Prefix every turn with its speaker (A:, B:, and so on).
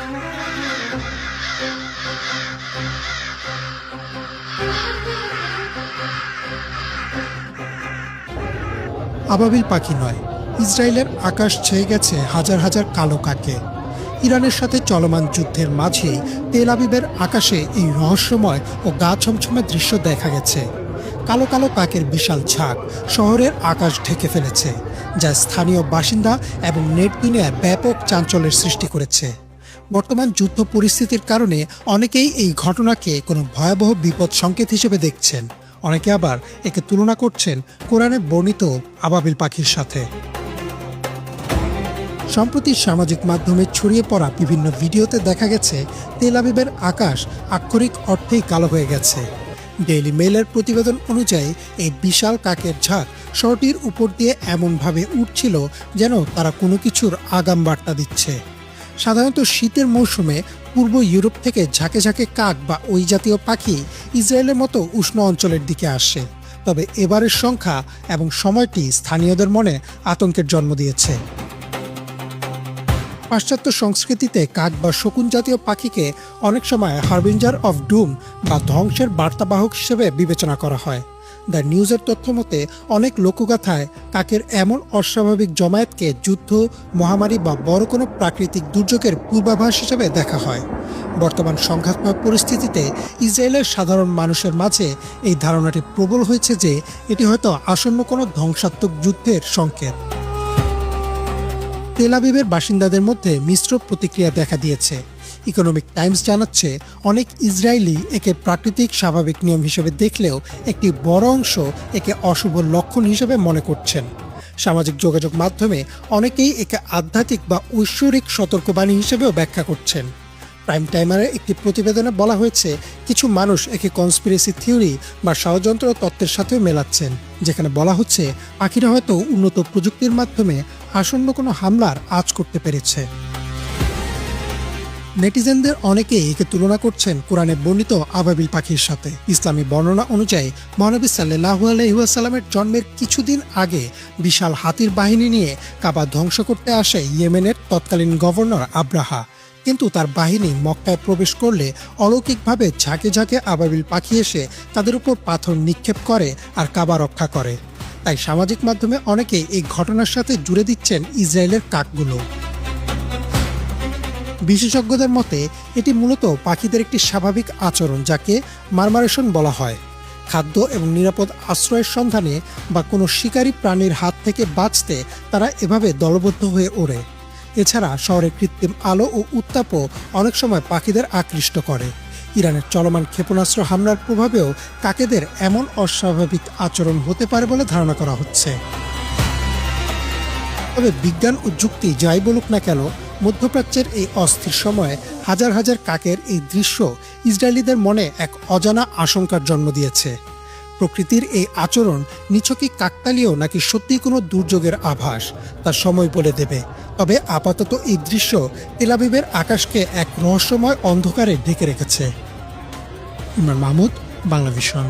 A: আবাবিল পাখি নয়, ইসরায়েলের আকাশ ছেয়ে গেছে হাজার হাজার কালো কাকে। ইরানের সাথে চলমান যুদ্ধের মাঝেই তেল আবিবের আকাশে এই রহস্যময় ও গা ছমছমে দৃশ্য দেখা গেছে। কালো কালো কাকের বিশাল ঝাঁক শহরের আকাশ ঢেকে ফেলেছে, যা স্থানীয় বাসিন্দা এবং নেট দুনিয়ায় ব্যাপক চাঞ্চল্যের সৃষ্টি করেছে। বর্তমান যুদ্ধ পরিস্থিতির কারণে অনেকেই এই ঘটনাকে কোনো ভয়াবহ বিপদ সংকেত হিসেবে দেখছেন, অনেকে আবার একে তুলনা করছেন কোরআনে বর্ণিত আবাবিল পাখির সাথে। সম্প্রতি সামাজিক মাধ্যমে ছড়িয়ে পড়া বিভিন্ন ভিডিওতে দেখা গেছে তেল আবিবের আকাশ আক্ষরিক অর্থেই কালো হয়ে গেছে। ডেইলি মেইলের প্রতিবেদন অনুযায়ী এই বিশাল কাকের ঝাঁক শহরটির উপর দিয়ে এমনভাবে উঠছিল যেন তারা কোনো কিছুর আগাম বার্তা দিচ্ছে। সাধারণত শীতের মৌসুমে পূর্ব ইউরোপ থেকে ঝাঁকে ঝাঁকে কাক বা ওই জাতীয় পাখি ইসরায়েলের মতো উষ্ণ অঞ্চলের দিকে আসে, তবে এবারের সংখ্যা এবং সময়টি স্থানীয়দের মনে আতঙ্কের জন্ম দিয়েছে। পাশ্চাত্য সংস্কৃতিতে কাক বা শকুন জাতীয় পাখিকে অনেক সময় হারবিঞ্জার অফ ডুম বা ধ্বংসের বার্তাবাহক হিসেবে বিবেচনা করা হয়। দ্য নিউজের তথ্য মতে অনেক লোকগাথায় কাকের এমন অস্বাভাবিক জমায়েতকে যুদ্ধ, মহামারী বা বড় কোনো প্রাকৃতিক দুর্যোগের পূর্বাভাস হিসেবে দেখা হয়। বর্তমান সংঘাতময় পরিস্থিতিতে ইসরায়েলের সাধারণ মানুষের মাঝে এই ধারণাটি প্রবল হয়েছে যে এটি হয়তো আসন্ন কোনো ধ্বংসাত্মক যুদ্ধের সংকেত। তেল আবিবের বাসিন্দাদের মধ্যে মিশ্র প্রতিক্রিয়া দেখা দিয়েছে। ইকোনমিক টাইমস জানাচ্ছে অনেক ইসরায়েলি একে প্রাকৃতিক স্বাভাবিক নিয়ম হিসেবে দেখলেও একটি বড় অংশ একে অশুভ লক্ষণ হিসেবে মনে করছেন। সামাজিক যোগাযোগ মাধ্যমে অনেকেই একে আধ্যাত্মিক বা ঐশ্বরিক সতর্কবাণী হিসেবেও ব্যাখ্যা করছেন। প্রাইম টাইমারের একটি প্রতিবেদনে বলা হয়েছে কিছু মানুষ একে কনস্পিরেসি থিওরি বা ষড়যন্ত্র তত্ত্বের সাথেও মেলাচ্ছেন, যেখানে বলা হচ্ছে পাখিরা হয়তো উন্নত প্রযুক্তির মাধ্যমে আসন্ন কোনো হামলার আঁচ করতে পেরেছে। নেটিজেনদের অনেকেই একে তুলনা করছেন কোরআনে বর্ণিত আবাবিল পাখির সাথে। ইসলামী বর্ণনা অনুযায়ী মহানবী সাল্লাল্লাহু আলাইহি ওয়াসাল্লামের জন্মের কিছুদিন আগে বিশাল হাতির বাহিনী নিয়ে কাবা ধ্বংস করতে আসে ইয়েমেনের তৎকালীন গভর্নর আব্রাহা, কিন্তু তার বাহিনী মক্কায় প্রবেশ করলে অলৌকিকভাবে ঝাঁকে ঝাঁকে আবাবিল পাখি এসে তাদের উপর পাথর নিক্ষেপ করে আর কাবা রক্ষা করে। তাই সামাজিক মাধ্যমে অনেকেই এই ঘটনার সাথে জুড়ে দিচ্ছেন ইসরায়েলের কাকগুলো। বিশেষজ্ঞদের মতে এটি মূলত পাখিদের একটি স্বাভাবিক আচরণ, যাকে মারমারেশন বলা হয়। খাদ্য এবং নিরাপদ আশ্রয়ের সন্ধানে বা কোনো শিকারী প্রাণীর হাত থেকে বাঁচতে তারা এভাবে দলবদ্ধ হয়ে ওড়ে। এছাড়া শহরের কৃত্রিম আলো ও উত্তাপও অনেক সময় পাখিদের আকৃষ্ট করে। ইরানের চলমান ক্ষেপণাস্ত্র হামলার প্রভাবেও কাকেদের এমন অস্বাভাবিক আচরণ হতে পারে বলে ধারণা করা হচ্ছে। তবে বিজ্ঞান ও যুক্তি যাই বলুক না কেন, মধ্যপ্রাচ্যের এই অস্থির সময়ে হাজার হাজার কাকের এই দৃশ্য ইসরায়েলিদের মনে এক অজানা আশঙ্কার জন্ম দিয়েছে। প্রকৃতির এই আচরণ নিছকই কাকতালীয় নাকি সত্যিই কোনো দুর্যোগের আভাস, তার সময় বলে দেবে। তবে আপাতত এই দৃশ্য তেল আবিবের আকাশকে এক রহস্যময় অন্ধকারে ঢেকে রেখেছে। ইমরান মাহমুদ, বাংলা ভিশন।